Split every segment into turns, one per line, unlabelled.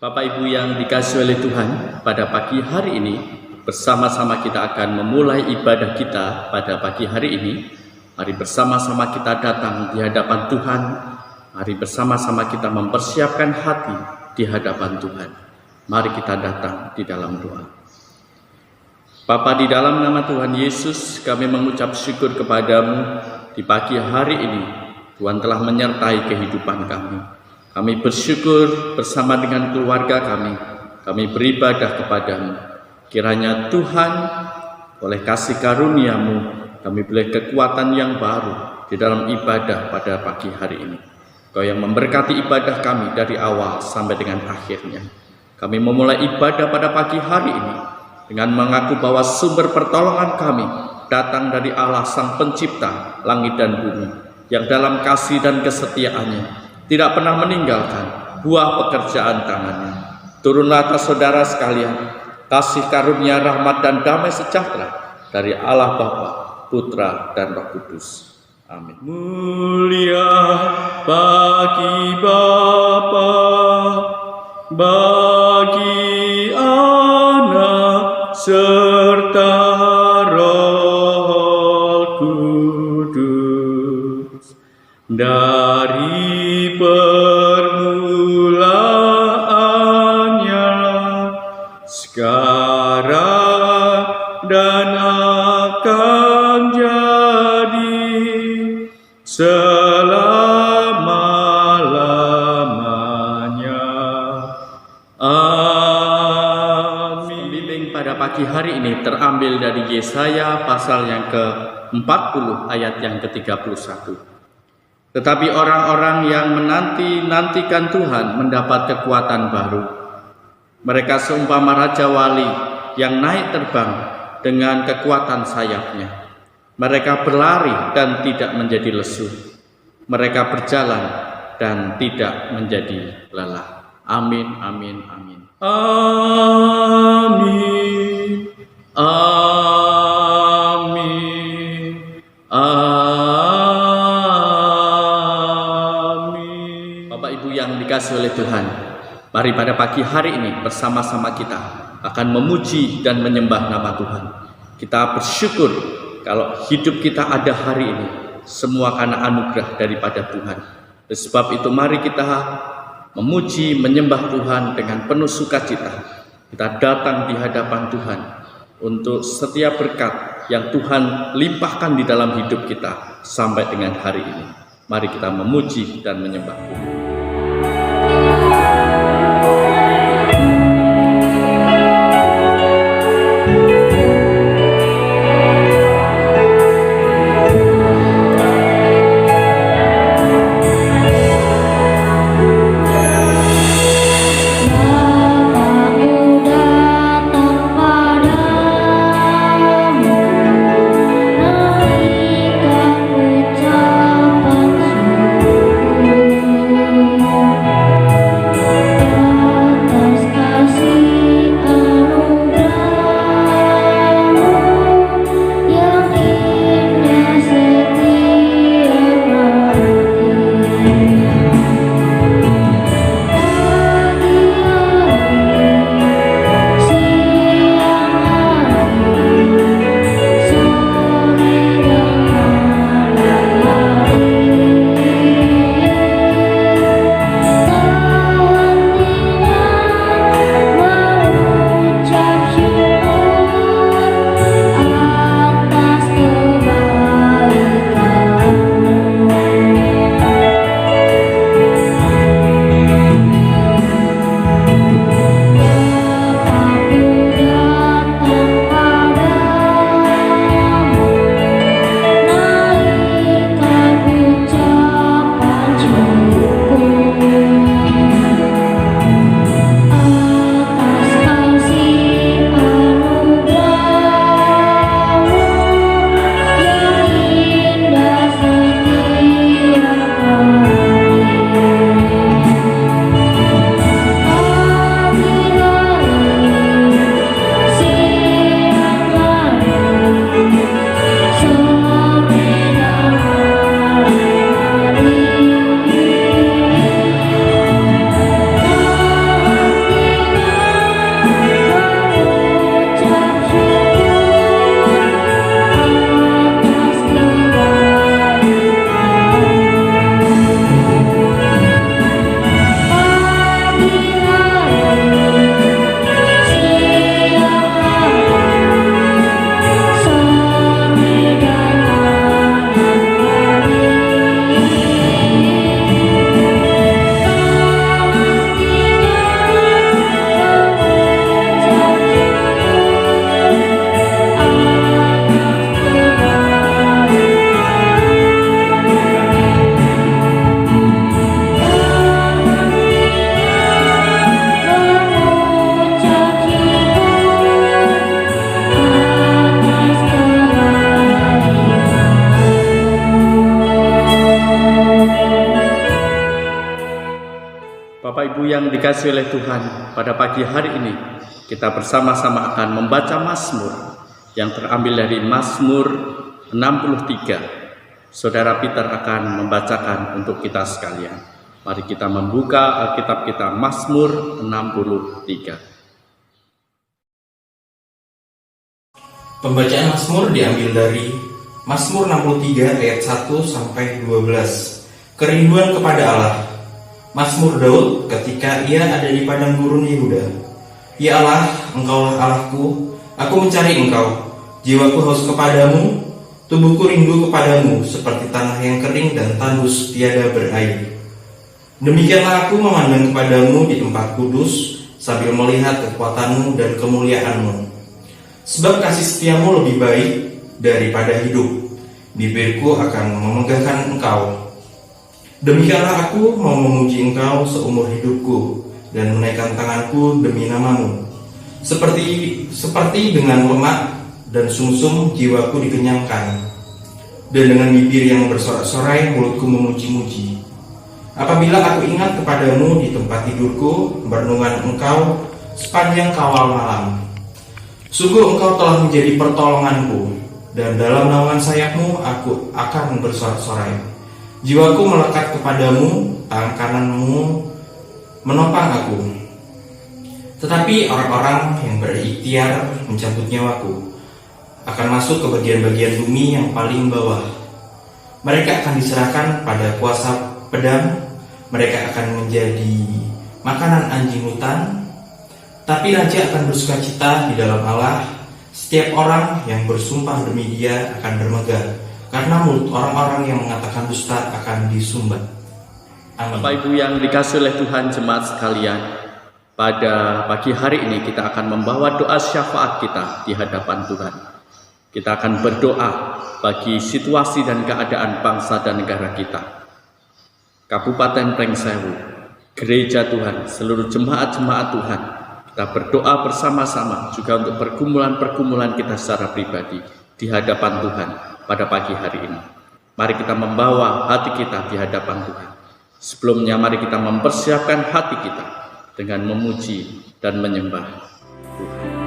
Bapak Ibu yang dikasihi oleh Tuhan, pada pagi hari ini bersama-sama kita akan memulai ibadah kita pada pagi hari ini. Mari bersama-sama kita datang di hadapan Tuhan. Mari bersama-sama kita mempersiapkan hati di hadapan Tuhan. Mari kita datang di dalam doa. Bapa, di dalam nama Tuhan Yesus, kami mengucap syukur kepadamu di pagi hari ini. Tuhan telah menyertai kehidupan kami. Kami bersyukur bersama dengan keluarga kami beribadah kepadamu. Kiranya Tuhan, oleh kasih karunia-Mu, kami boleh kekuatan yang baru di dalam ibadah pada pagi hari ini. Kau yang memberkati ibadah kami dari awal sampai dengan akhirnya. Kami memulai ibadah pada pagi hari ini dengan mengaku bahwa sumber pertolongan kami datang dari Allah Sang Pencipta langit dan bumi, yang dalam kasih dan kesetiaannya tidak pernah meninggalkan buah pekerjaan tangannya. Turunlah atas saudara sekalian kasih karunia, rahmat dan damai sejahtera dari Allah Bapa, Putra dan Roh Kudus. Amin. Mulia bagi Bapa, bagi Anak serta Roh Kudus, dari permulaannya, sekarang dan akan jadi selama-lamanya. Amin. Pembimbing pada pagi hari ini terambil dari Yesaya pasal yang ke-40 ayat yang ke-31. Tetapi orang-orang yang menanti-nantikan Tuhan mendapat kekuatan baru. Mereka seumpama Raja Wali yang naik terbang dengan kekuatan sayapnya. Mereka berlari dan tidak menjadi lesu. Mereka berjalan dan tidak menjadi lelah. Amin, amin, amin. Amin. Amin. Yang dikasihi oleh Tuhan, mari pada pagi hari ini bersama-sama kita akan memuji dan menyembah nama Tuhan. Kita bersyukur kalau hidup kita ada hari ini semua karena anugerah daripada Tuhan. Oleh sebab itu mari kita memuji, menyembah Tuhan dengan penuh sukacita. Kita datang di hadapan Tuhan untuk setiap berkat yang Tuhan limpahkan di dalam hidup kita sampai dengan hari ini. Mari kita memuji dan menyembah Tuhan. Bapak Ibu yang dikasihi oleh Tuhan, pada pagi hari ini kita bersama-sama akan membaca Mazmur yang terambil dari Mazmur 63. Saudara Peter akan membacakan untuk kita sekalian. Mari kita membuka Alkitab kita, Mazmur 63.
Pembacaan Mazmur diambil dari Mazmur 63 ayat 1 sampai 12. Kerinduan kepada Allah. Mazmur Daud ketika ia ada di padang gurun Yehuda. Ya Allah, Engkaulah Allahku, aku mencari Engkau. Jiwaku haus kepadamu, tubuhku rindu kepadamu, seperti tanah yang kering dan tandus tiada berair. Demikianlah aku memandang kepadamu di tempat kudus, sambil melihat kekuatanmu dan kemuliaanmu. Sebab kasih setiamu lebih baik daripada hidup, bibirku akan memegahkan Engkau. Demikianlah aku mau memuji Engkau seumur hidupku dan menaikkan tanganku demi namamu. Seperti dengan lemak dan sumsum jiwaku dikenyangkan, dan dengan bibir yang bersorak-sorai mulutku memuji-muji. Apabila aku ingat kepadamu di tempat tidurku, merenungkan Engkau sepanjang kawal malam. Sungguh Engkau telah menjadi pertolonganku, dan dalam naungan sayapmu aku akan bersorak-sorai. Jiwaku melekat kepadamu, tangan kananmu menopang aku. Tetapi orang-orang yang berikhtiar mencabut nyawaku akan masuk ke bagian-bagian bumi yang paling bawah. Mereka akan diserahkan pada kuasa pedang, mereka akan menjadi makanan anjing hutan. Tapi raja akan bersukacita di dalam Allah. Setiap orang yang bersumpah demi Dia akan bermegah, karena mulut orang-orang yang mengatakan dusta akan disumbat. Amin.
Bapak Ibu yang dikasihi oleh Tuhan, jemaat sekalian, pada pagi hari ini kita akan membawa doa syafaat kita di hadapan Tuhan. Kita akan berdoa bagi situasi dan keadaan bangsa dan negara kita. Kabupaten Prengsewu, gereja Tuhan, seluruh jemaat-jemaat Tuhan, kita berdoa bersama-sama juga untuk pergumulan-pergumulan kita secara pribadi di hadapan Tuhan pada pagi hari ini. Mari kita membawa hati kita di hadapan Tuhan. Sebelumnya mari kita mempersiapkan hati kita dengan memuji dan menyembah Tuhan.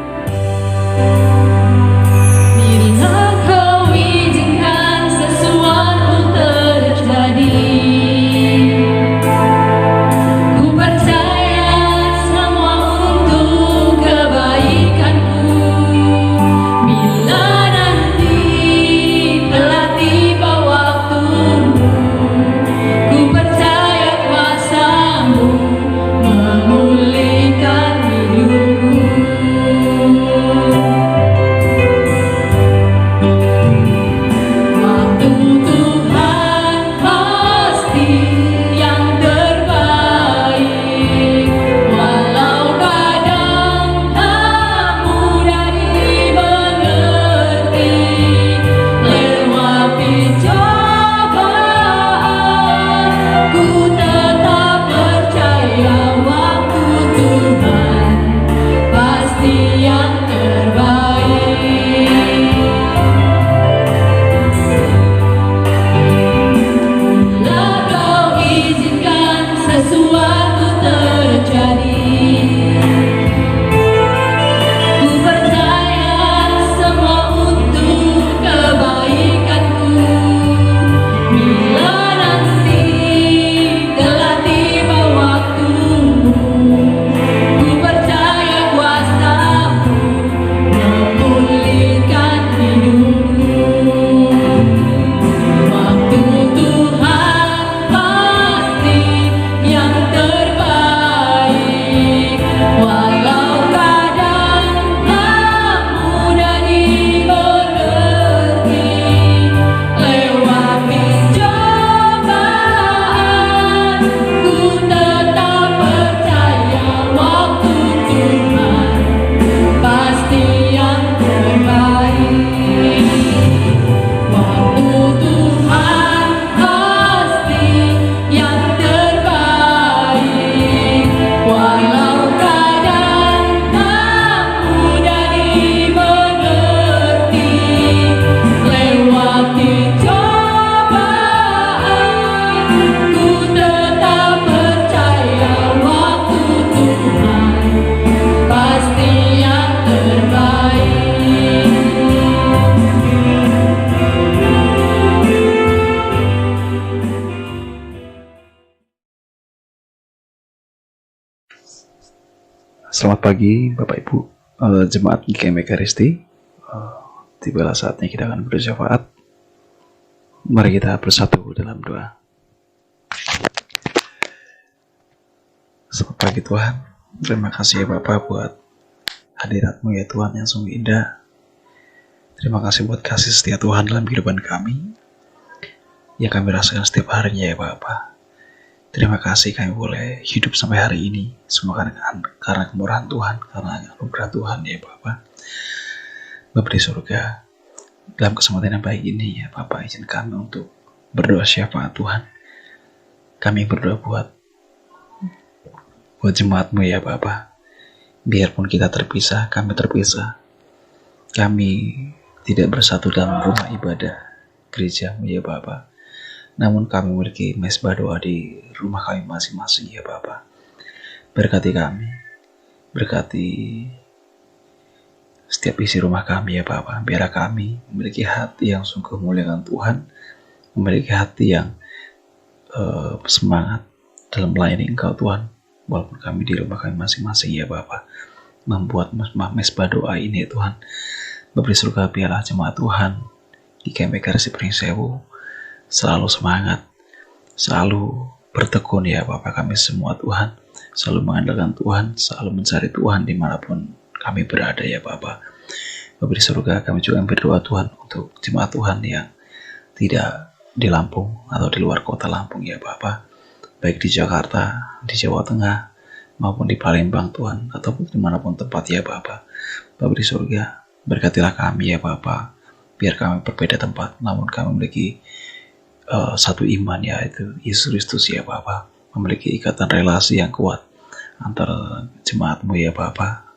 Memulihkan hidupku. Selamat pagi Bapak Ibu, Jemaat GKM Ekaristi. Tibalah saatnya kita akan bersyafaat. Mari kita bersatu dalam doa. Selamat pagi Tuhan. Terima kasih ya Bapak buat hadirat-Mu ya Tuhan yang sungguh indah. Terima kasih buat kasih setia Tuhan dalam kehidupan kami yang kami rasakan setiap harinya ya Bapak. Terima kasih kami boleh hidup sampai hari ini. Semua karena kemurahan Tuhan, karena anugerah Tuhan ya Bapak. Bapa di surga, dalam kesempatan yang baik ini ya Bapak, izin kami untuk berdoa syafaat Tuhan. Kami berdoa buat jemaat-Mu ya Bapak. Biarpun kita terpisah, kami terpisah. Kami tidak bersatu dalam rumah ibadah gereja-Mu ya Bapak. Namun kami memiliki mesbah doa di rumah kami masing-masing ya Bapak. Berkati kami, berkati setiap isi rumah kami ya Bapak. Biarlah kami memiliki hati yang sungguh memuliakan Tuhan, memiliki hati yang semangat dalam melayani Engkau Tuhan. Walaupun kami di rumah kami masing-masing ya Bapak, membuat mesbah doa ini ya Tuhan. Bapa di surga, biarlah jemaat Tuhan di GKM Ekaristi Pringsewu selalu semangat, selalu bertekun ya Bapak kami semua Tuhan, selalu mengandalkan Tuhan, selalu mencari Tuhan dimanapun kami berada ya Bapak. Bapa di surga, kami juga berdoa Tuhan untuk jemaat Tuhan yang tidak di Lampung atau di luar kota Lampung ya Bapak, baik di Jakarta, di Jawa Tengah, maupun di Palembang Tuhan, ataupun dimanapun tempat ya Bapak. Bapa di surga, berkatilah kami ya Bapak, biar kami berbeda tempat, namun kami memiliki satu iman yaitu Yesus Kristus ya Bapak, memiliki ikatan relasi yang kuat antara jemaat-Mu ya Bapak,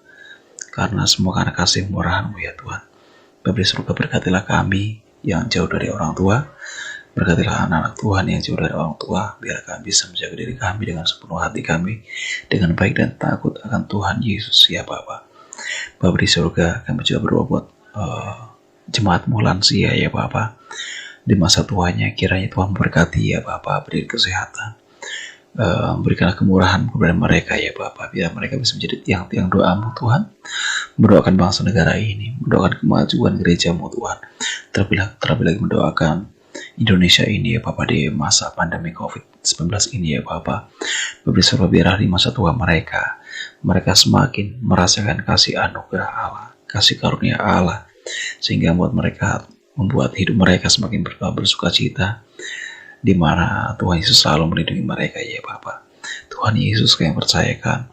karena semua karena kasih murahan-Mu ya Tuhan. Bapa di surga, berkatilah kami yang jauh dari orang tua, berkatilah anak-anak Tuhan yang jauh dari orang tua, biar kami bisa menjaga diri kami dengan sepenuh hati kami, dengan baik dan takut akan Tuhan Yesus ya Bapak. Bapa di surga, kami juga berdoa buat jemaat-Mu lansia ya Bapak. Di masa tuanya, kiranya Tuhan berkati ya Bapak, beri kesehatan, berikanlah kemurahan kepada mereka ya Bapak, biar mereka bisa menjadi tiang-tiang doa-Mu Tuhan, mendoakan bangsa negara ini, mendoakan kemajuan gereja-Mu Tuhan, terlebih lagi mendoakan Indonesia ini ya Bapak di masa pandemi COVID-19 ini ya Bapak. Bapa surga, biarlah di masa tua mereka semakin merasakan kasih anugerah Allah, kasih karunia Allah, sehingga membuat hidup mereka semakin bersuka cita, di mana Tuhan Yesus selalu melindungi mereka ya Bapak. Tuhan Yesus kami percayakan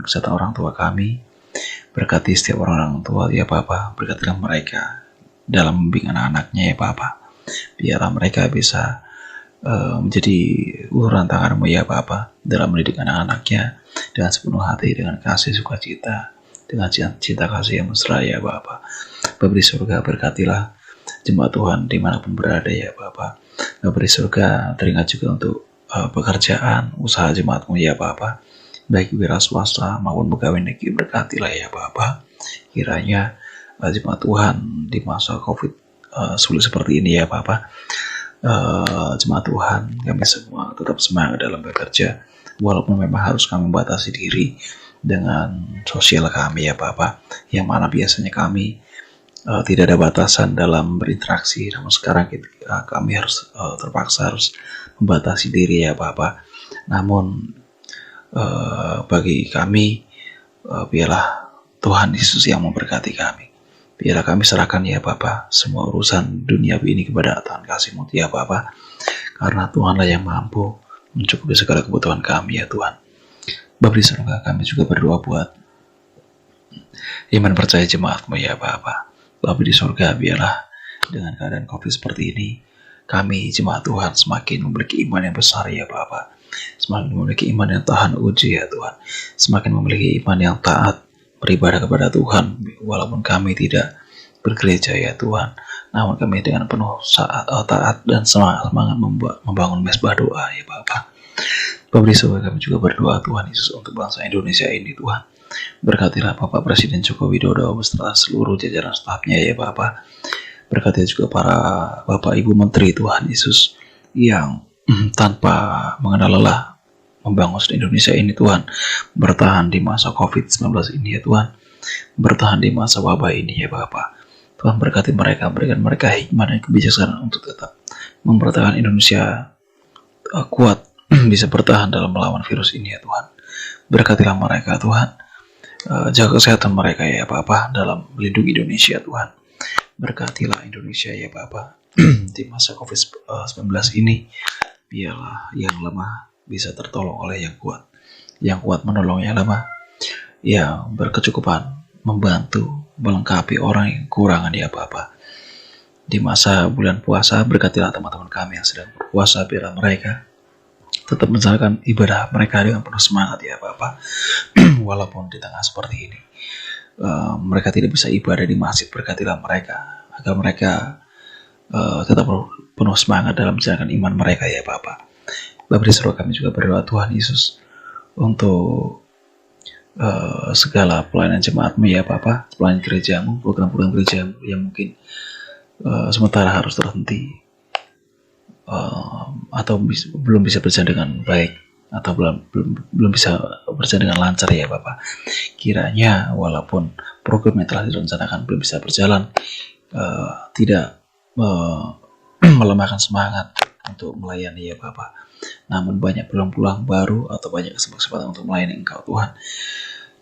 kesehatan orang tua kami, berkati setiap orang tua ya Bapak, berkatilah mereka dalam membimbing anak-anaknya ya Bapak, biarlah mereka bisa menjadi uluran tangan-Mu ya Bapak, dalam mendidik anak-anaknya dengan sepenuh hati, dengan kasih sukacita, dengan cinta kasih yang mesra ya Bapak. Bapa di surga, berkatilah jemaat Tuhan dimanapun berada ya Bapak. Bapa di surga, teringat juga untuk pekerjaan, usaha jemaat-Mu ya Bapak, baik wira swasta maupun pegawai negeri, berkatilah ya Bapak. Kiranya jemaat Tuhan di masa COVID sulit seperti ini ya Bapak, jemaat Tuhan kami semua tetap semangat dalam bekerja, walaupun memang harus kami membatasi diri dengan sosial kami ya Bapak, yang mana biasanya kami tidak ada batasan dalam berinteraksi, namun sekarang kami terpaksa harus membatasi diri ya Bapak. Namun bagi kami, biarlah Tuhan Yesus yang memberkati kami. Biarlah kami serahkan ya Bapak semua urusan dunia ini kepada Tuhan kasih-Mu ya Bapak, karena Tuhanlah yang mampu mencukupi segala kebutuhan kami ya Tuhan. Bapa di surga, kami juga berdoa buat iman percaya jemaat-Mu ya Bapak. Bapa di surga, biarlah dengan keadaan COVID seperti ini, kami jemaat Tuhan semakin memiliki iman yang besar ya Bapak, semakin memiliki iman yang tahan uji ya Tuhan, semakin memiliki iman yang taat beribadah kepada Tuhan, walaupun kami tidak bergereja ya Tuhan, namun kami dengan penuh taat dan semangat membangun mesbah doa ya Bapak. Bapa di surga, kami juga berdoa Tuhan Yesus untuk bangsa Indonesia ini Tuhan. Berkatilah Bapak Presiden Joko Widodo beserta seluruh jajaran stafnya ya Bapak. Berkatilah juga para Bapak Ibu Menteri Tuhan Yesus yang tanpa mengenal lelah membangun Indonesia ini Tuhan, bertahan di masa COVID-19 ini ya Tuhan, bertahan di masa wabah ini ya Bapa. Tuhan berkati mereka, berikan mereka hikmah dan kebijaksanaan untuk tetap mempertahankan Indonesia kuat, bisa bertahan dalam melawan virus ini ya Tuhan. Berkatilah mereka Tuhan, jaga kesehatan mereka ya Bapa dalam melindungi Indonesia Tuhan. Berkatilah Indonesia ya Bapa di masa COVID-19 ini, biarlah yang lemah bisa tertolong oleh yang kuat menolong yang lemah, yang berkecukupan membantu melengkapi orang yang kekurangan ya Bapa. Di masa bulan puasa, berkatilah teman-teman kami yang sedang berpuasa, biarlah mereka tetap menjalankan ibadah mereka dengan penuh semangat ya Bapa. Walaupun di tengah seperti ini mereka tidak bisa ibadah di masjid, berkatilah mereka agar mereka tetap penuh semangat dalam menjalankan iman mereka ya Bapa. Bapa di surga, kami juga berdoa Tuhan Yesus untuk segala pelayanan jemaat-Mu ya Bapa, pelayanan gereja-Mu, program-program gereja yang mungkin sementara harus terhenti atau belum bisa berjalan dengan baik, atau belum bisa berjalan dengan lancar ya Bapa. Kiranya walaupun program yang telah direncanakan belum bisa berjalan, tidak melemahkan semangat untuk melayani ya Bapa. Namun banyak peluang-peluang baru atau banyak kesempatan untuk melayani Engkau Tuhan.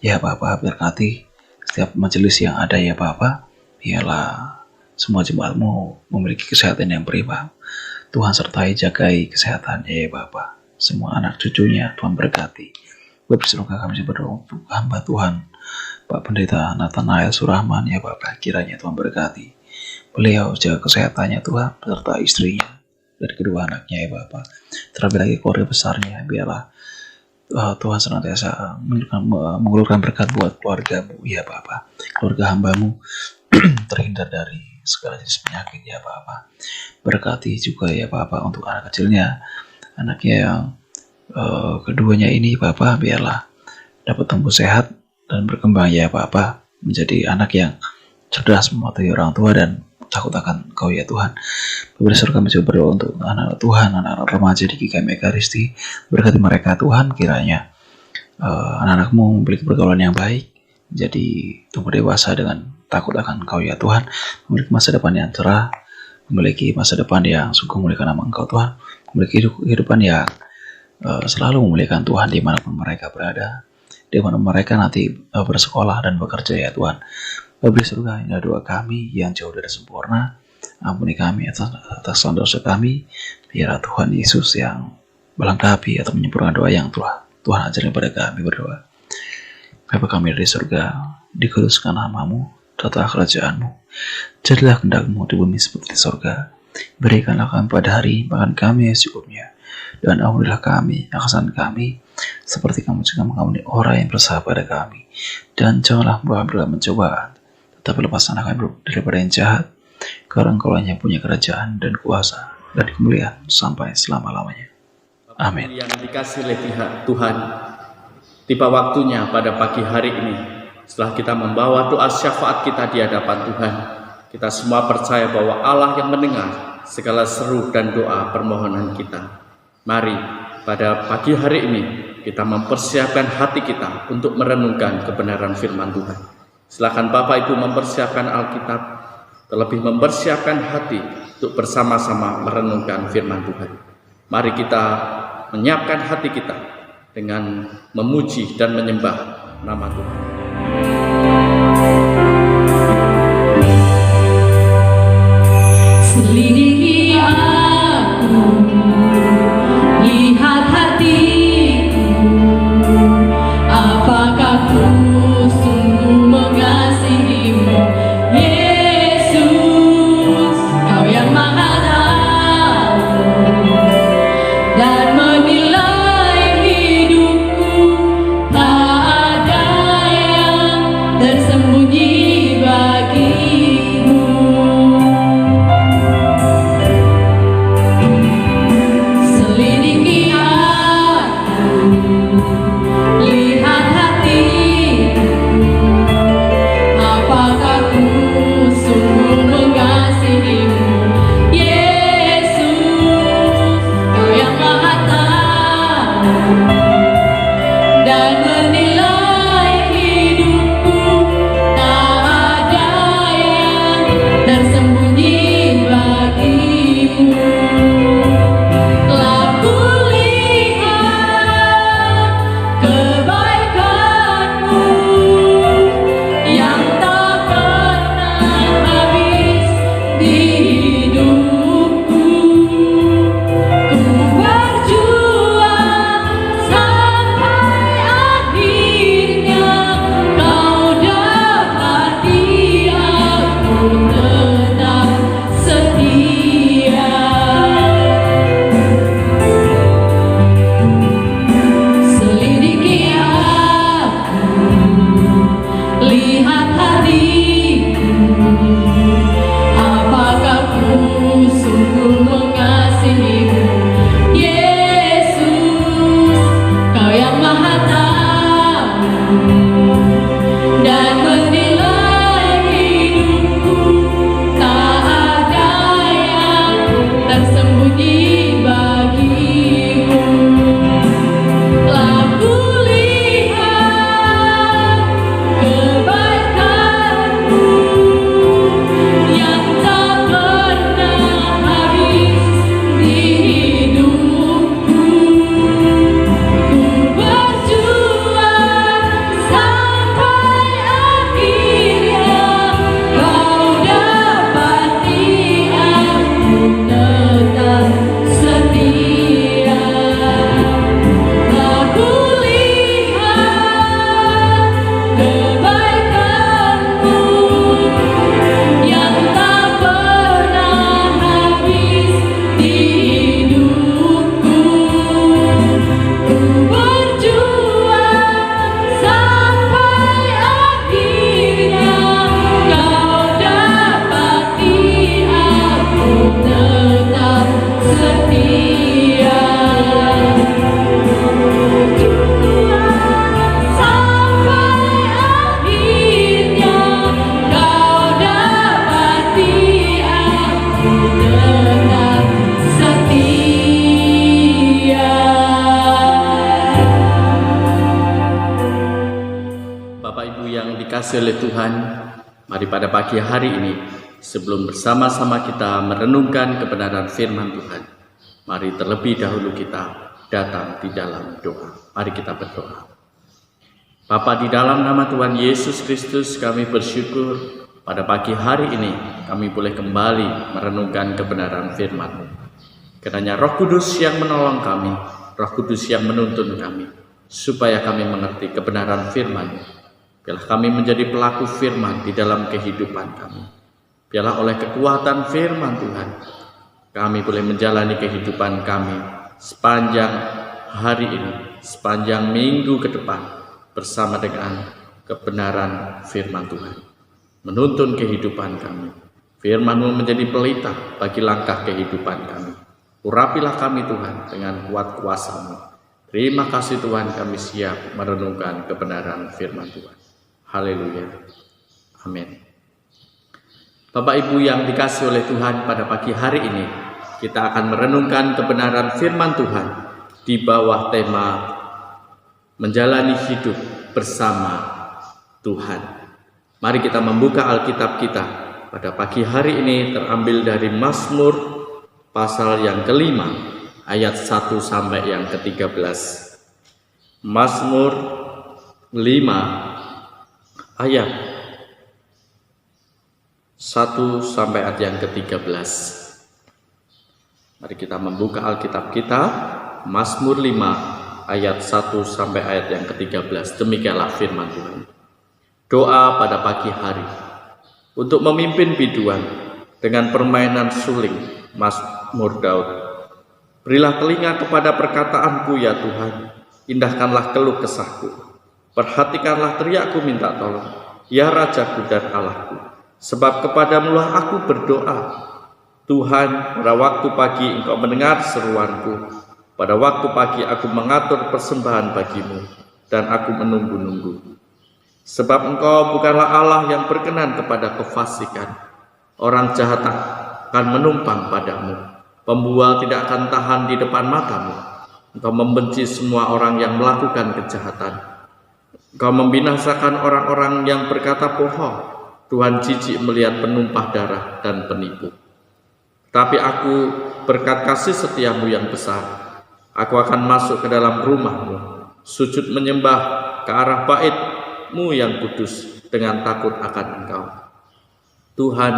Ya Bapa, berkati setiap majelis yang ada ya Bapa. Biarlah semua jemaat-Mu memiliki kesehatan yang berimbang. Tuhan sertai jagai kesehatannya ya Bapa. Semua anak cucunya Tuhan berkati. Bapa surga, kami berdoa untuk hamba Tuhan Pak Pendeta Nathanael Surahman ya Bapa. Kiranya Tuhan berkati beliau, jaga kesehatannya Tuhan, beserta istrinya dan kedua anaknya ya Bapa. Terlebih lagi keluarga besarnya, biarlah Tuhan senantiasa mengulurkan berkat buat keluarga-Mu ya Bapa. Keluarga hamba-Mu terhindar dari segala jenis penyakit ya Bapa. Berkati juga ya Bapa untuk anak kecilnya, anaknya yang keduanya ini Bapa, biarlah dapat tumbuh sehat dan berkembang ya Bapa, menjadi anak yang cerdas, mematuhi orang tua dan takut akan Kau ya Tuhan. Bapa surga, kami juga berdoa untuk anak Tuhan, anak-anak remaja di GKM Ekaristi. Berkati mereka Tuhan, kiranya anak-anak-Mu memiliki pergaulan yang baik, jadi tumbuh dewasa dengan takut akan Kau ya Tuhan, memiliki masa depan yang cerah, memiliki masa depan yang sungguh memuliakan nama Engkau Tuhan, memiliki kehidupan yang selalu memuliakan Tuhan dimanapun mereka berada, di mana mereka nanti bersekolah dan bekerja ya Tuhan. Bapa di surga, inilah doa kami yang jauh dari sempurna. Ampuni kami atas dosa kami, biarlah Tuhan Yesus yang melengkapi atau menyempurnakan doa yang telah Tuhan ajarkan kepada kami. Berdoa, Bapa kami di surga, dikuduskan nama-Mu, datanglah kerajaan-Mu, jadilah kehendak-Mu di bumi seperti di surga. Berikanlah kami pada hari makan kami yang secukupnya, dan ampunilah kami kesalahan kami, seperti Kami juga mengampuni orang yang bersalah pada kami. Dan janganlah membawa kami dalam pencobaan, tetapi lepaskanlah kami daripada yang jahat, karena Engkau yang punya kerajaan dan kuasa dan kemuliaan sampai selama-lamanya. Amin.
Yang dikasih oleh Tuhan, tiba waktunya pada pagi hari ini, setelah kita membawa doa syafaat kita di hadapan Tuhan, kita semua percaya bahwa Allah yang mendengar segala seru dan doa permohonan kita. Mari pada pagi hari ini kita mempersiapkan hati kita untuk merenungkan kebenaran firman Tuhan. Silakan Bapak Ibu mempersiapkan Alkitab, terlebih mempersiapkan hati untuk bersama-sama merenungkan firman Tuhan. Mari kita menyiapkan hati kita dengan memuji dan menyembah nama Tuhan.
Selidiki aku, lihat hatiku, apakah ku sungguh mengasihimu, Yesus, Kau yang Maha Tahu dan menilai hidupku, tak ada yang tersembunyi bagimu.
dikasihi oleh Tuhan, mari pada pagi hari ini, sebelum bersama-sama kita merenungkan kebenaran firman Tuhan, mari terlebih dahulu kita datang di dalam doa. Mari kita berdoa. Bapa, di dalam nama Tuhan Yesus Kristus kami bersyukur pada pagi hari ini kami boleh kembali merenungkan kebenaran firman-Mu. Kiranya Roh Kudus yang menolong kami, Roh Kudus yang menuntun kami, supaya kami mengerti kebenaran firman-Mu. Biarlah kami menjadi pelaku firman di dalam kehidupan kami. Biarlah oleh kekuatan firman Tuhan, kami boleh menjalani kehidupan kami sepanjang hari ini, sepanjang minggu ke depan, bersama dengan kebenaran firman Tuhan. Menuntun kehidupan kami. Firman-Mu menjadi pelita bagi langkah kehidupan kami. Urapilah kami Tuhan dengan kuat kuasa-Mu. Terima kasih Tuhan, kami siap merenungkan kebenaran firman Tuhan. Haleluya. Amin. Bapak Ibu yang dikasihi oleh Tuhan, pada pagi hari ini kita akan merenungkan kebenaran firman Tuhan di bawah tema menjalani hidup bersama Tuhan. Mari kita membuka Alkitab kita pada pagi hari ini, terambil dari Mazmur pasal yang kelima ayat 1 sampai yang ke-13. Mazmur 5 ayat 1 sampai ayat yang ke-13. Mari kita membuka Alkitab kita, Mazmur 5 ayat 1 sampai ayat yang ke-13. Demikianlah firman Tuhan. Doa pada pagi hari. Untuk memimpin biduan dengan permainan suling, Mazmur Daud. Berilah telinga kepada perkataanku ya Tuhan, indahkanlah keluh kesahku. Perhatikanlah teriakku minta tolong, ya Rajaku dan Allahku, sebab kepadamulah aku berdoa. Tuhan, pada waktu pagi Engkau mendengar seruanku, pada waktu pagi aku mengatur persembahan bagimu, dan aku menunggu-nunggu. Sebab Engkau bukanlah Allah yang berkenan kepada kefasikan, orang jahat akan menumpang padamu, pembual tidak akan tahan di depan matamu. Engkau membenci semua orang yang melakukan kejahatan. Engkau membinasakan orang-orang yang berkata bohong. Tuhan jijik melihat penumpah darah dan penipu. Tapi aku berkat kasih setiamu yang besar, aku akan masuk ke dalam rumahmu, sujud menyembah ke arah bait-Mu yang kudus dengan takut akan Engkau. Tuhan,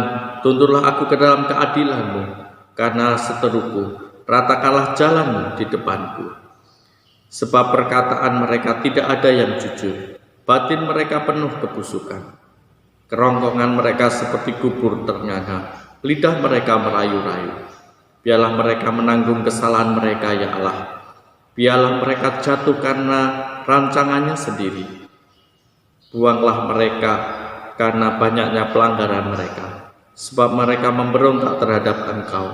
tuntunlah aku ke dalam keadilan-Mu, karena seteruku, ratakanlah jalan-Mu di depanku. Sebab perkataan mereka tidak ada yang jujur, batin mereka penuh kebusukan. Kerongkongan mereka seperti kubur ternyata, lidah mereka merayu-rayu. Biarlah mereka menanggung kesalahan mereka ya Allah. Biarlah mereka jatuh karena rancangannya sendiri. Buanglah mereka karena banyaknya pelanggaran mereka, sebab mereka memberontak terhadap Engkau.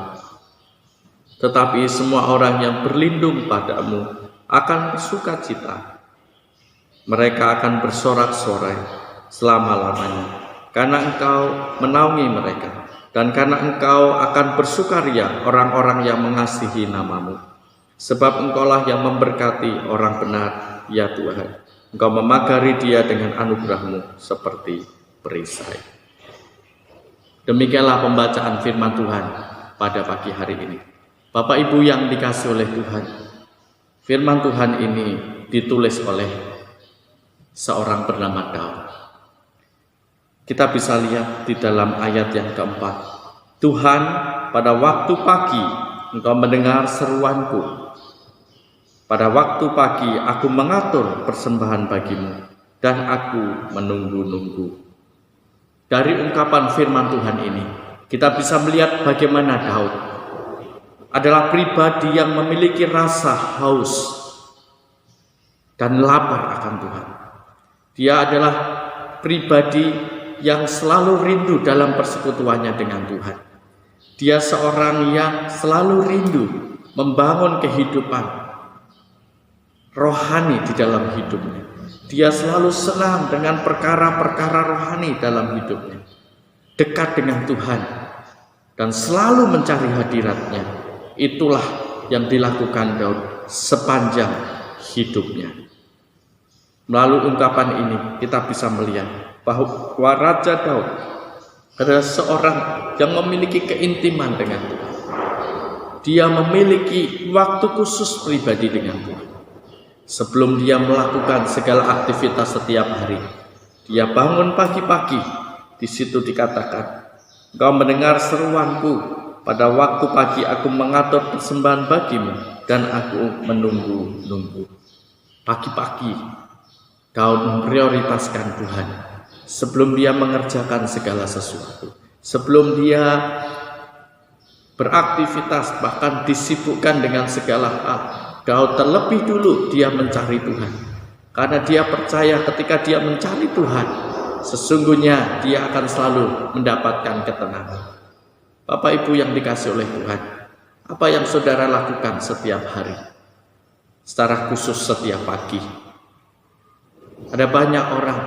Tetapi semua orang yang berlindung padamu akan bersuka cita. Mereka akan bersorak-sorai selama-lamanya, karena Engkau menaungi mereka, dan karena Engkau akan bersukaria orang-orang yang mengasihi nama-Mu. Sebab Engkaulah yang memberkati orang benar, ya Tuhan. Engkau memagari dia dengan anugerah-Mu seperti perisai. Demikianlah pembacaan firman Tuhan pada pagi hari ini. Bapak Ibu yang dikasihi oleh Tuhan, firman Tuhan ini ditulis oleh seorang bernama Daud. Kita bisa lihat di dalam ayat yang keempat. Tuhan, pada waktu pagi Engkau mendengar seruanku. Pada waktu pagi aku mengatur persembahan bagimu, dan aku menunggu-nunggu. Dari ungkapan firman Tuhan ini, kita bisa melihat bagaimana Daud adalah pribadi yang memiliki rasa haus dan lapar akan Tuhan. Dia adalah pribadi yang selalu rindu dalam persekutuannya dengan Tuhan. Dia seorang yang selalu rindu membangun kehidupan rohani di dalam hidupnya. Dia selalu senang dengan perkara-perkara rohani dalam hidupnya, dekat dengan Tuhan, dan selalu mencari hadirat-Nya. Itulah yang dilakukan Daud sepanjang hidupnya. Melalui ungkapan ini kita bisa melihat bahwa Raja Daud adalah seorang yang memiliki keintiman dengan Tuhan. Dia memiliki waktu khusus pribadi dengan Tuhan. Sebelum dia melakukan segala aktivitas setiap hari, dia bangun pagi-pagi. Di situ dikatakan, "Engkau mendengar seruanku, pada waktu pagi aku mengatur persembahan bagimu, dan aku menunggu-nunggu." Pagi-pagi Daud memprioritaskan Tuhan sebelum dia mengerjakan segala sesuatu. Sebelum dia beraktivitas, bahkan disibukkan dengan segala hal, Daud terlebih dulu dia mencari Tuhan. Karena dia percaya ketika dia mencari Tuhan, sesungguhnya dia akan selalu mendapatkan ketenangan. Bapak Ibu yang dikasihi oleh Tuhan, apa yang saudara lakukan setiap hari? Secara khusus setiap pagi. Ada banyak orang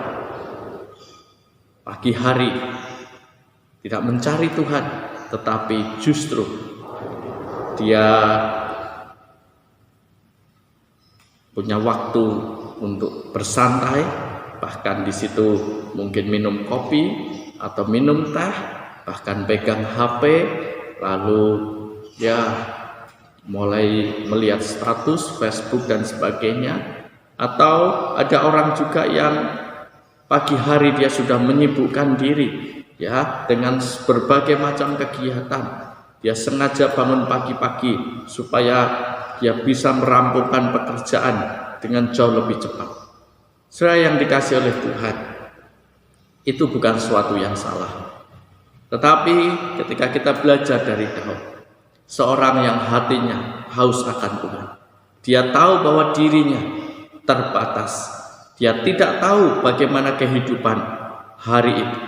pagi hari tidak mencari Tuhan, tetapi justru dia punya waktu untuk bersantai, bahkan di situ mungkin minum kopi atau minum teh, bahkan pegang HP, lalu ya mulai melihat status Facebook dan sebagainya. Atau ada orang juga yang pagi hari dia sudah menyibukkan diri ya dengan berbagai macam kegiatan. Dia sengaja bangun pagi-pagi supaya dia bisa merampungkan pekerjaan dengan jauh lebih cepat. Saudara yang dikasihi oleh Tuhan, itu bukan sesuatu yang salah. Tetapi ketika kita belajar dari Daud, seorang yang hatinya haus akan Tuhan, dia tahu bahwa dirinya terbatas. Dia tidak tahu bagaimana kehidupan hari itu,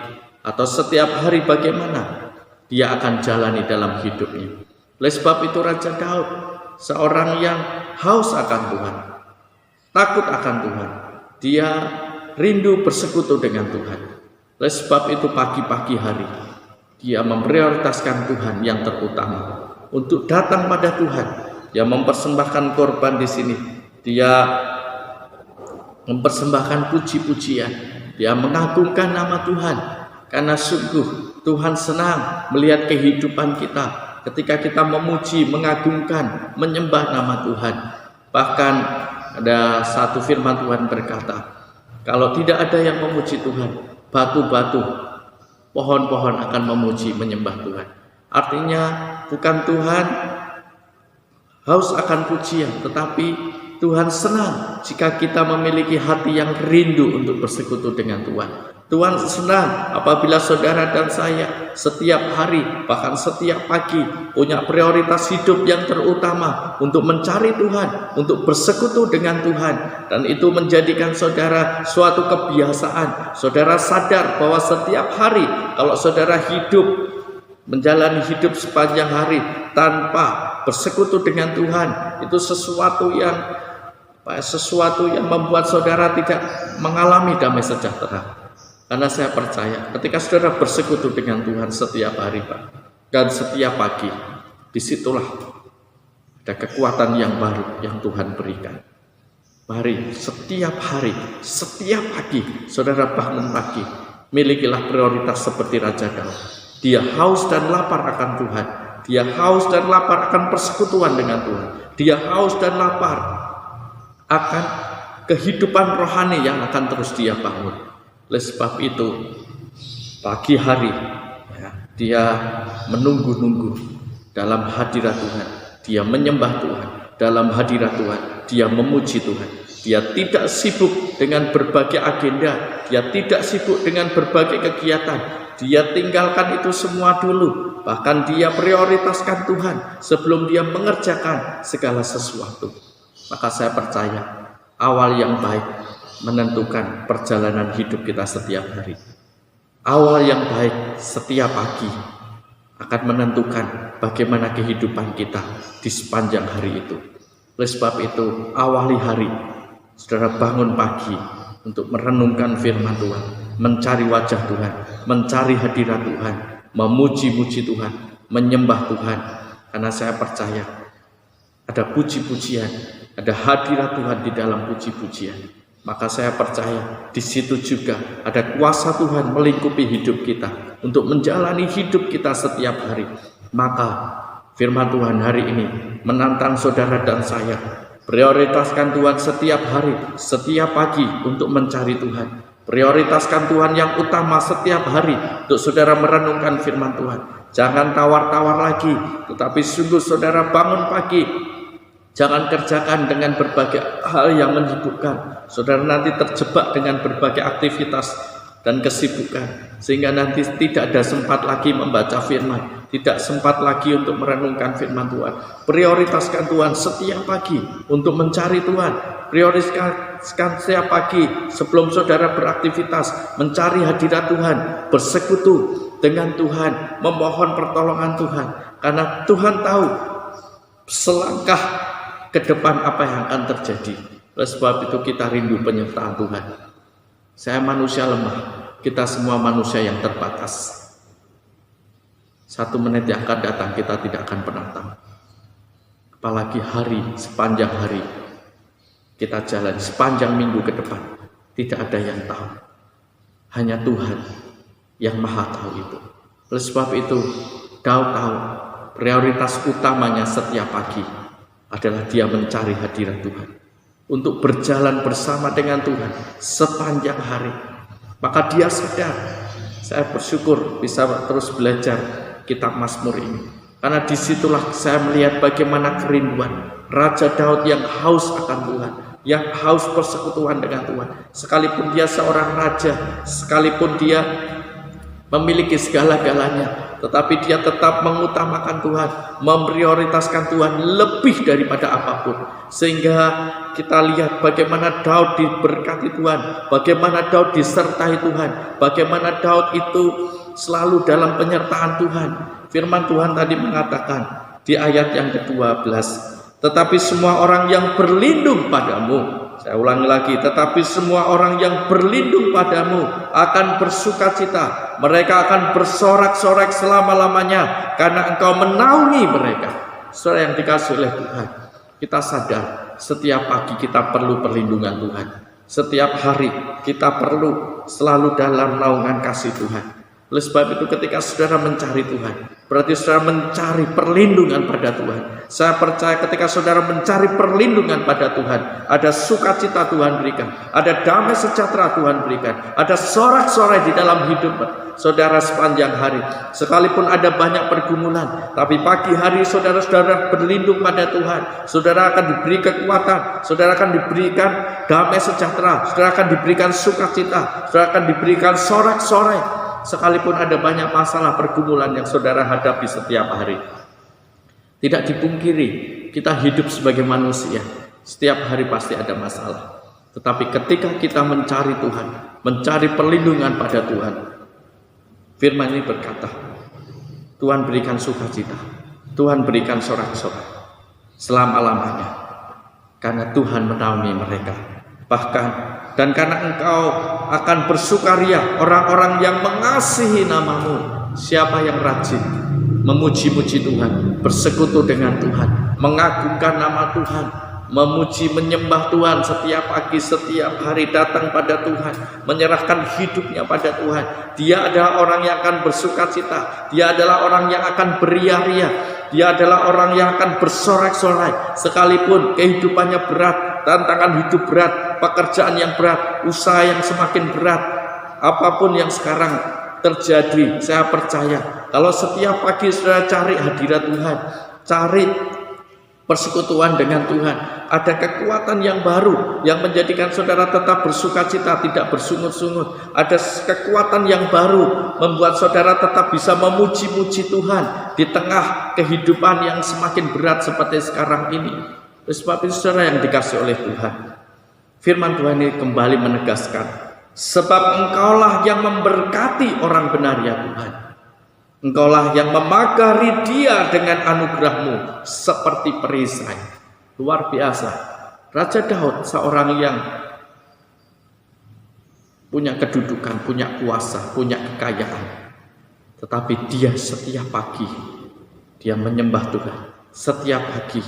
atau setiap hari bagaimana dia akan jalani dalam hidupnya. Oleh sebab itu Raja Daud, seorang yang haus akan Tuhan, takut akan Tuhan, dia rindu bersekutu dengan Tuhan. Oleh sebab itu pagi-pagi hari dia memprioritaskan Tuhan yang terutama untuk datang pada Tuhan. Dia mempersembahkan korban di sini. Dia mempersembahkan puji-pujian. Dia mengagungkan nama Tuhan. Karena sungguh Tuhan senang melihat kehidupan kita ketika kita memuji, mengagungkan, menyembah nama Tuhan. Bahkan ada satu firman Tuhan berkata, kalau tidak ada yang memuji Tuhan, batu-batu, pohon-pohon akan memuji, menyembah Tuhan. Artinya bukan Tuhan haus akan pujian, tetapi Tuhan senang jika kita memiliki hati yang rindu untuk bersekutu dengan Tuhan. Tuhan senang apabila saudara dan saya setiap hari, bahkan setiap pagi, punya prioritas hidup yang terutama untuk mencari Tuhan, untuk bersekutu dengan Tuhan. Dan itu menjadikan saudara suatu kebiasaan. Saudara sadar bahwa setiap hari kalau saudara hidup, menjalani hidup sepanjang hari tanpa bersekutu dengan Tuhan, itu sesuatu yang membuat saudara tidak mengalami damai sejahtera. Karena saya percaya ketika saudara bersekutu dengan Tuhan setiap hari dan setiap pagi, disitulah ada kekuatan yang baru yang Tuhan berikan. Mari setiap hari, setiap pagi saudara bangun pagi, milikilah prioritas seperti Raja Daud. Dia haus dan lapar akan Tuhan. Dia haus dan lapar akan persekutuan dengan Tuhan. Dia haus dan lapar akan kehidupan rohani yang akan terus dia bangun. Oleh sebab itu pagi hari ya, dia menunggu-nunggu dalam hadirat Tuhan. Dia menyembah Tuhan dalam hadirat Tuhan. Dia memuji Tuhan. Dia tidak sibuk dengan berbagai agenda. Dia tidak sibuk dengan berbagai kegiatan. Dia tinggalkan itu semua dulu. Bahkan dia prioritaskan Tuhan sebelum dia mengerjakan segala sesuatu. Maka saya percaya awal yang baik menentukan perjalanan hidup kita setiap hari. Awal yang baik setiap pagi akan menentukan bagaimana kehidupan kita di sepanjang hari itu. Oleh sebab itu, awali hari, saudara bangun pagi untuk merenungkan firman Tuhan, mencari wajah Tuhan, mencari hadirat Tuhan, memuji-muji Tuhan, menyembah Tuhan. Karena saya percaya ada puji-pujian, ada hadirat Tuhan di dalam puji-pujian. maka saya percaya di situ juga ada kuasa Tuhan melingkupi hidup kita untuk menjalani hidup kita setiap hari. Maka firman Tuhan hari ini menantang saudara dan saya, prioritaskan Tuhan setiap hari, setiap pagi untuk mencari Tuhan. Prioritaskan Tuhan yang utama setiap hari untuk saudara merenungkan firman Tuhan. Jangan tawar-tawar lagi, tetapi sungguh saudara bangun pagi. Jangan kerjakan dengan berbagai hal yang menyibukkan. Saudara nanti terjebak dengan berbagai aktivitas dan kesibukan, sehingga nanti tidak ada sempat lagi membaca firman, tidak sempat lagi untuk merenungkan firman Tuhan. Prioritaskan Tuhan setiap pagi untuk mencari Tuhan. Prioritaskan setiap pagi sebelum saudara beraktivitas, mencari hadirat Tuhan, bersekutu dengan Tuhan, memohon pertolongan Tuhan, karena Tuhan tahu selangkah ke depan apa yang akan terjadi. Oleh sebab itu kita rindu penyertaan Tuhan. Saya manusia lemah, kita semua manusia yang terbatas. 1 menit yang akan datang kita tidak akan pernah tahu. Apalagi hari, sepanjang hari kita jalan, sepanjang minggu ke depan, tidak ada yang tahu. Hanya Tuhan yang maha tahu itu. Oleh sebab itu, Daud tahu prioritas utamanya setiap pagi adalah dia mencari hadirat Tuhan, untuk berjalan bersama dengan Tuhan sepanjang hari. Maka dia sadar, saya bersyukur bisa terus belajar kitab Mazmur ini, karena disitulah saya melihat bagaimana kerinduan Raja Daud yang haus akan Tuhan, yang haus persekutuan dengan Tuhan. Sekalipun dia seorang raja, sekalipun dia memiliki segala-galanya, tetapi dia tetap mengutamakan Tuhan, memprioritaskan Tuhan lebih daripada apapun. Sehingga kita lihat bagaimana Daud diberkati Tuhan, bagaimana Daud disertai Tuhan, bagaimana Daud itu selalu dalam penyertaan Tuhan. Firman Tuhan tadi mengatakan di ayat yang ke-12, tetapi semua orang yang berlindung padamu, saya ulangi lagi, tetapi semua orang yang berlindung padamu akan bersukacita. Mereka akan bersorak-sorak selama-lamanya karena engkau menaungi mereka. Saudara yang dikasihi oleh Tuhan, kita sadar setiap pagi kita perlu perlindungan Tuhan. Setiap hari kita perlu selalu dalam naungan kasih Tuhan. Oleh sebab itu ketika saudara mencari Tuhan, berarti saudara mencari perlindungan pada Tuhan. Saya percaya ketika saudara mencari perlindungan pada Tuhan, ada sukacita Tuhan berikan, ada damai sejahtera Tuhan berikan, ada sorak-sorai di dalam hidup saudara sepanjang hari. Sekalipun ada banyak pergumulan, tapi pagi hari saudara-saudara berlindung pada Tuhan, saudara akan diberi kekuatan, saudara akan diberikan damai sejahtera, saudara akan diberikan sukacita, saudara akan diberikan sorak-sorai. Sekalipun ada banyak masalah pergumulan yang saudara hadapi setiap hari, tidak dipungkiri kita hidup sebagai manusia, setiap hari pasti ada masalah. Tetapi ketika kita mencari Tuhan, mencari perlindungan pada Tuhan, firman ini berkata, Tuhan berikan sukacita, Tuhan berikan sorak-sorai selama-lamanya, karena Tuhan menaungi mereka. Bahkan dan karena engkau akan bersukaria orang-orang yang mengasihi namamu. Siapa yang rajin memuji-muji Tuhan, bersekutu dengan Tuhan, mengagungkan nama Tuhan, memuji menyembah Tuhan setiap pagi, setiap hari, datang pada Tuhan, menyerahkan hidupnya pada Tuhan, dia adalah orang yang akan bersukacita, dia adalah orang yang akan beria-ria, dia adalah orang yang akan bersorak-sorai. Sekalipun kehidupannya berat, tantangan hidup berat, pekerjaan yang berat, usaha yang semakin berat, apapun yang sekarang terjadi, saya percaya kalau setiap pagi saudara cari hadirat Tuhan, cari persekutuan dengan Tuhan, ada kekuatan yang baru yang menjadikan saudara tetap bersukacita, tidak bersungut-sungut. Ada kekuatan yang baru membuat saudara tetap bisa memuji-muji Tuhan di tengah kehidupan yang semakin berat seperti sekarang ini. Sebab itu saudara yang dikasihi oleh Tuhan, firman Tuhan ini kembali menegaskan, sebab engkaulah yang memberkati orang benar ya Tuhan, engkaulah yang memagari dia dengan anugerahmu seperti perisai. Luar biasa, Raja Daud seorang yang punya kedudukan, punya kuasa, punya kekayaan, tetapi dia setiap pagi dia menyembah Tuhan. Setiap pagi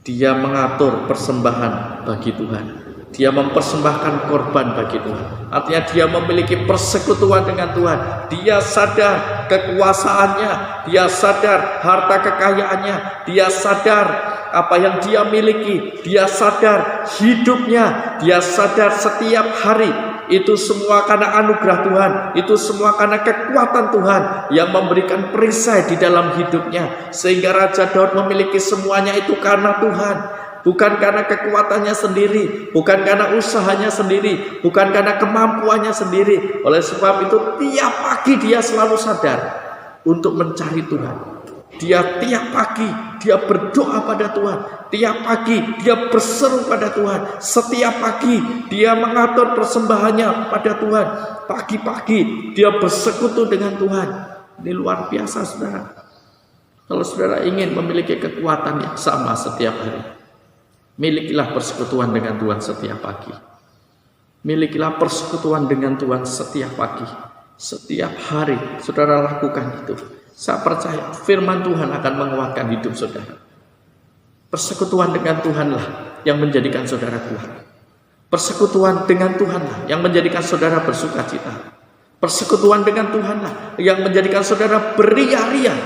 dia mengatur persembahan bagi Tuhan. Dia mempersembahkan korban bagi Tuhan. Artinya dia memiliki persekutuan dengan Tuhan. Dia sadar kekuasaannya, dia sadar harta kekayaannya, dia sadar apa yang dia miliki, dia sadar hidupnya, dia sadar setiap hari. Itu semua karena anugerah Tuhan, itu semua karena kekuatan Tuhan yang memberikan perisai di dalam hidupnya. Sehingga Raja Daud memiliki semuanya itu karena Tuhan. Bukan karena kekuatannya sendiri, bukan karena usahanya sendiri, bukan karena kemampuannya sendiri. Oleh sebab itu tiap pagi dia selalu sadar untuk mencari Tuhan. Dia tiap pagi dia berdoa pada Tuhan. Tiap pagi dia berseru pada Tuhan. Setiap pagi dia mengatur persembahannya pada Tuhan. Pagi-pagi dia bersekutu dengan Tuhan. Ini luar biasa, saudara. Kalau saudara ingin memiliki kekuatan yang sama setiap hari, milikilah persekutuan dengan Tuhan setiap pagi. Milikilah persekutuan dengan Tuhan setiap pagi. Setiap hari saudara lakukan itu. Saya percaya firman Tuhan akan menguatkan hidup saudara. Persekutuan dengan Tuhanlah yang menjadikan saudara kuat. Persekutuan dengan Tuhanlah yang menjadikan saudara bersuka cita. Persekutuan dengan Tuhanlah yang menjadikan saudara beria-ria.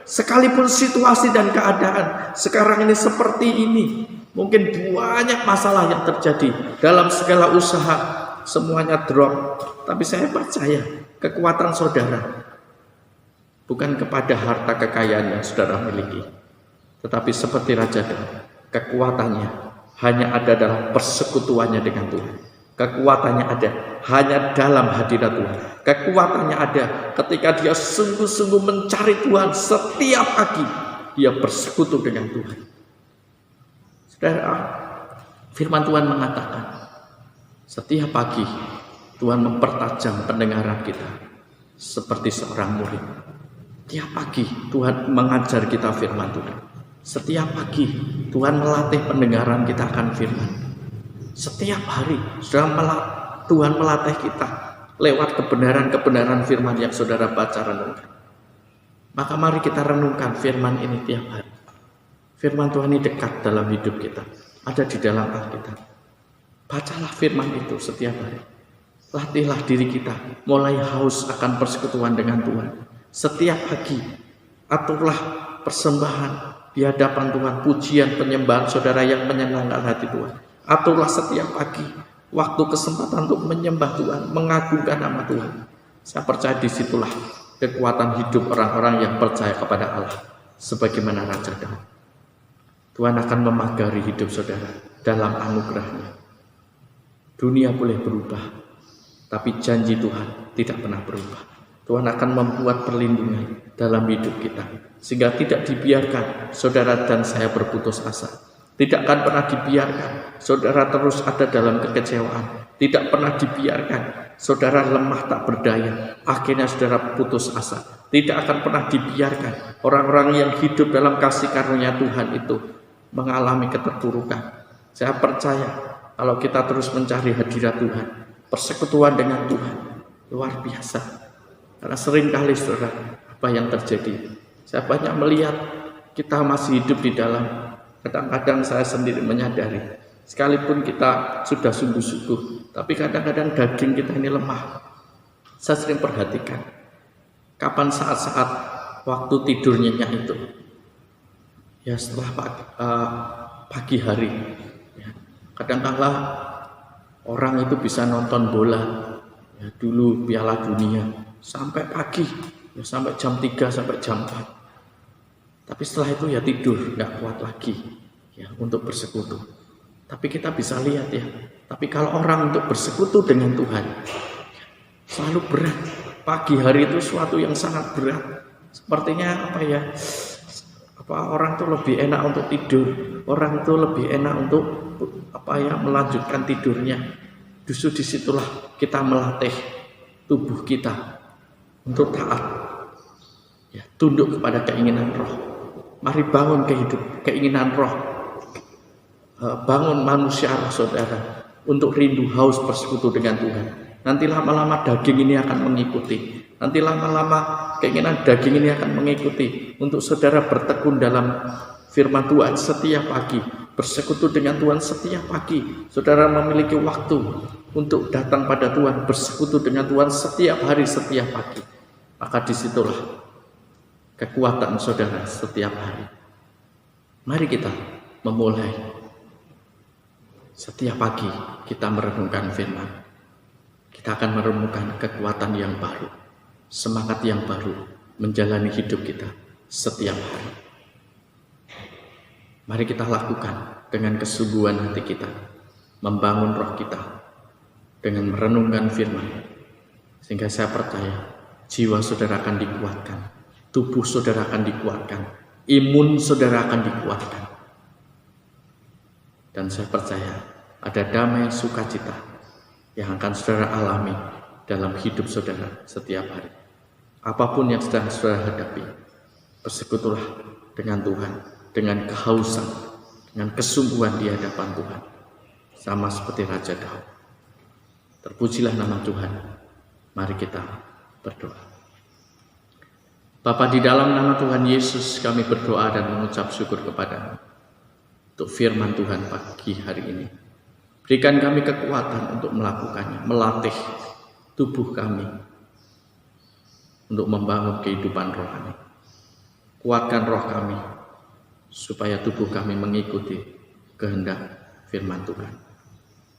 Sekalipun situasi dan keadaan sekarang ini seperti ini, mungkin banyak masalah yang terjadi dalam segala usaha, semuanya drop. Tapi saya percaya kekuatan saudara bukan kepada harta kekayaan yang saudara miliki, tetapi seperti Raja Daud, kekuatannya hanya ada dalam persekutuannya dengan Tuhan. Kekuatannya ada hanya dalam hadirat Tuhan. Kekuatannya ada ketika dia sungguh-sungguh mencari Tuhan setiap pagi. Dia bersekutu dengan Tuhan. Saudara, firman Tuhan mengatakan setiap pagi Tuhan mempertajam pendengaran kita seperti seorang murid. Tiap pagi Tuhan mengajar kita firman Tuhan. Setiap pagi Tuhan melatih pendengaran kita akan firman. Setiap hari Tuhan melatih kita lewat kebenaran-kebenaran firman yang saudara baca renungkan. Maka mari kita renungkan firman ini tiap hari. Firman Tuhan ini dekat dalam hidup kita, ada di dalam Alkitab. Bacalah firman itu setiap hari. Latihlah diri kita mulai haus akan persekutuan dengan Tuhan. Setiap pagi aturlah persembahan di hadapan Tuhan, pujian penyembahan saudara yang menyenangkan hati Tuhan. Aturlah setiap pagi waktu kesempatan untuk menyembah Tuhan, mengagungkan nama Tuhan. Saya percaya disitulah kekuatan hidup orang-orang yang percaya kepada Allah, sebagaimana Raja Daud. Tuhan akan memagari hidup saudara dalam anugerahnya. Dunia boleh berubah, tapi janji Tuhan tidak pernah berubah. Tuhan akan membuat perlindungan dalam hidup kita, sehingga tidak dibiarkan saudara dan saya berputus asa. Tidak akan pernah dibiarkan saudara terus ada dalam kekecewaan. Tidak pernah dibiarkan saudara lemah tak berdaya, akhirnya saudara putus asa. Tidak akan pernah dibiarkan orang-orang yang hidup dalam kasih karunia Tuhan itu mengalami keterpurukan. Saya percaya kalau kita terus mencari hadirat Tuhan, persekutuan dengan Tuhan, luar biasa. Karena seringkali saudara, apa yang terjadi, saya banyak melihat kita masih hidup di dalam. Kadang-kadang saya sendiri menyadari, sekalipun kita sudah sungguh-sungguh, tapi kadang-kadang daging kita ini lemah. Saya sering perhatikan, kapan saat-saat waktu tidur nyenyak itu, ya setelah pagi hari. Ya, kadang-kala orang itu bisa nonton bola, ya, dulu Piala Dunia, sampai pagi, ya, sampai jam 3, sampai jam 4. Tapi setelah itu ya tidur, nggak kuat lagi ya untuk bersekutu. Tapi kita bisa lihat ya, tapi kalau orang untuk bersekutu dengan Tuhan selalu berat. Pagi hari itu suatu yang sangat berat. Sepertinya orang itu lebih enak untuk tidur, orang itu lebih enak untuk melanjutkan tidurnya. Justru disitulah kita melatih tubuh kita untuk taat, ya, tunduk kepada keinginan roh. Mari bangun keinginan roh, bangun manusia roh saudara untuk rindu haus bersekutu dengan Tuhan. Nanti lama-lama daging ini akan mengikuti. Nanti lama-lama keinginan daging ini akan mengikuti untuk saudara bertekun dalam firman Tuhan setiap pagi, bersekutu dengan Tuhan setiap pagi. Saudara memiliki waktu untuk datang pada Tuhan, bersekutu dengan Tuhan setiap hari, setiap pagi. Maka disitulah kekuatan saudara setiap hari. Mari kita memulai setiap pagi kita merenungkan firman. Kita akan merenungkan kekuatan yang baru, semangat yang baru menjalani hidup kita setiap hari. Mari kita lakukan dengan kesungguhan hati kita, membangun roh kita dengan merenungkan firman, sehingga saya percaya jiwa saudara akan dikuatkan, tubuh saudara akan dikuatkan, imun saudara akan dikuatkan. Dan saya percaya ada damai sukacita yang akan saudara alami dalam hidup saudara setiap hari. Apapun yang sedang saudara hadapi, bersekutulah dengan Tuhan, dengan kehausan, dengan kesungguhan di hadapan Tuhan, sama seperti Raja Daud. Terpujilah nama Tuhan. Mari kita berdoa. Bapa, di dalam nama Tuhan Yesus kami berdoa dan mengucap syukur kepadamu untuk firman Tuhan pagi hari ini. Berikan kami kekuatan untuk melakukannya, melatih tubuh kami untuk membangun kehidupan rohani. Kuatkan roh kami supaya tubuh kami mengikuti kehendak firman Tuhan.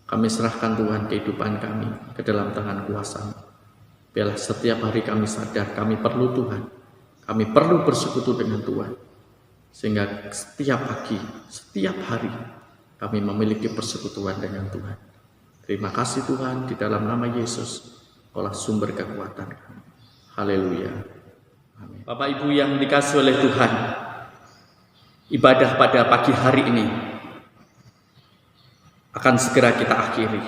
Kami serahkan Tuhan kehidupan kami ke dalam tangan kuasa-Mu. Biarlah setiap hari kami sadar kami perlu Tuhan, kami perlu bersekutu dengan Tuhan, sehingga setiap pagi, setiap hari kami memiliki persekutuan dengan Tuhan. Terima kasih Tuhan, di dalam nama Yesus olah sumber kekuatan kami. Haleluya. Amin. Bapak Ibu yang dikasihi oleh Tuhan, ibadah pada pagi hari ini akan segera kita akhiri.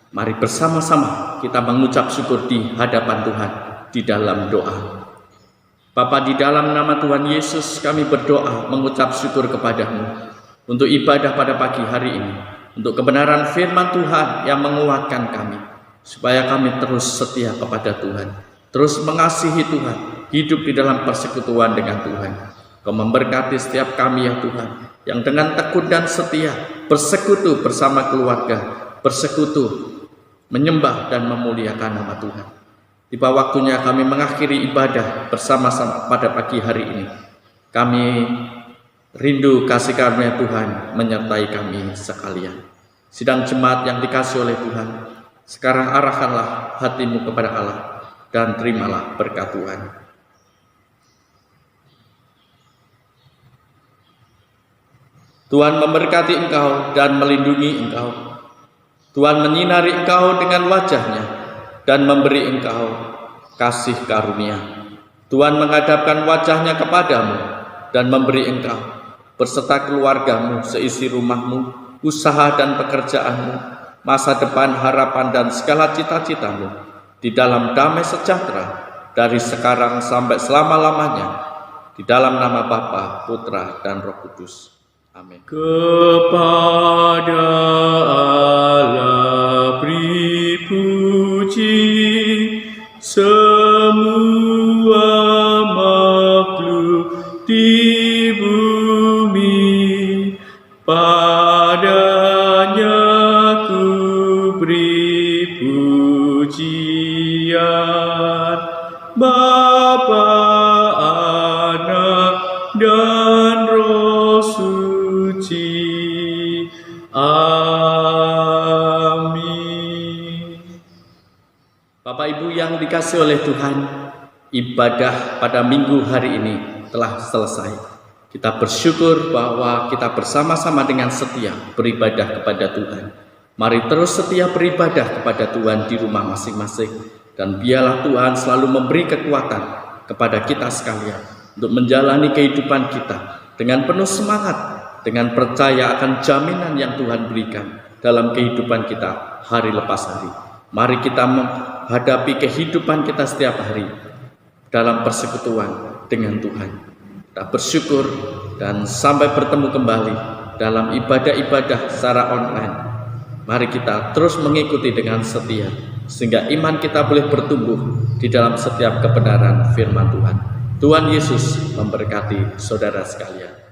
Mari bersama-sama kita mengucap syukur di hadapan Tuhan di dalam doa. Bapa, di dalam nama Tuhan Yesus kami berdoa mengucap syukur kepadamu untuk ibadah pada pagi hari ini, untuk kebenaran firman Tuhan yang menguatkan kami, supaya kami terus setia kepada Tuhan, terus mengasihi Tuhan, hidup di dalam persekutuan dengan Tuhan. Kau memberkati setiap kami ya Tuhan, yang dengan tekun dan setia bersekutu bersama keluarga, bersekutu menyembah dan memuliakan nama Tuhan. Tiba waktunya kami mengakhiri ibadah bersama-sama pada pagi hari ini. Kami rindu kasih karunia Tuhan menyertai kami sekalian. Sidang jemaat yang dikasihi oleh Tuhan, sekarang arahkanlah hatimu kepada Allah dan terimalah berkat Tuhan. Tuhan memberkati engkau dan melindungi engkau. Tuhan menyinari engkau dengan wajah-Nya dan memberi engkau kasih karunia. Tuhan menghadapkan wajah-Nya kepadamu dan memberi engkau berserta keluargamu, seisi rumahmu, usaha dan pekerjaanmu, masa depan, harapan dan segala cita-citamu di dalam damai sejahtera dari sekarang sampai selama-lamanya, di dalam nama Bapa, Putra dan Roh Kudus. Amin. Kepada Allah beri puji semua makhluk di bumi, padanya ku beri pujian, Bapa, Anak dan Roh Suci. Amin. Bapak Ibu yang dikasihi oleh Tuhan, ibadah pada minggu hari ini telah selesai. Kita bersyukur bahwa kita bersama-sama dengan setia beribadah kepada Tuhan. Mari terus setia beribadah kepada Tuhan di rumah masing-masing, dan biarlah Tuhan selalu memberi kekuatan kepada kita sekalian untuk menjalani kehidupan kita dengan penuh semangat, dengan percaya akan jaminan yang Tuhan berikan dalam kehidupan kita hari lepas hari. Mari kita menghadapi kehidupan kita setiap hari dalam persekutuan dengan Tuhan. Kita bersyukur dan sampai bertemu kembali dalam ibadah-ibadah secara online. Mari kita terus mengikuti dengan setia, sehingga iman kita boleh bertumbuh di dalam setiap kebenaran firman Tuhan. Tuhan Yesus memberkati saudara sekalian.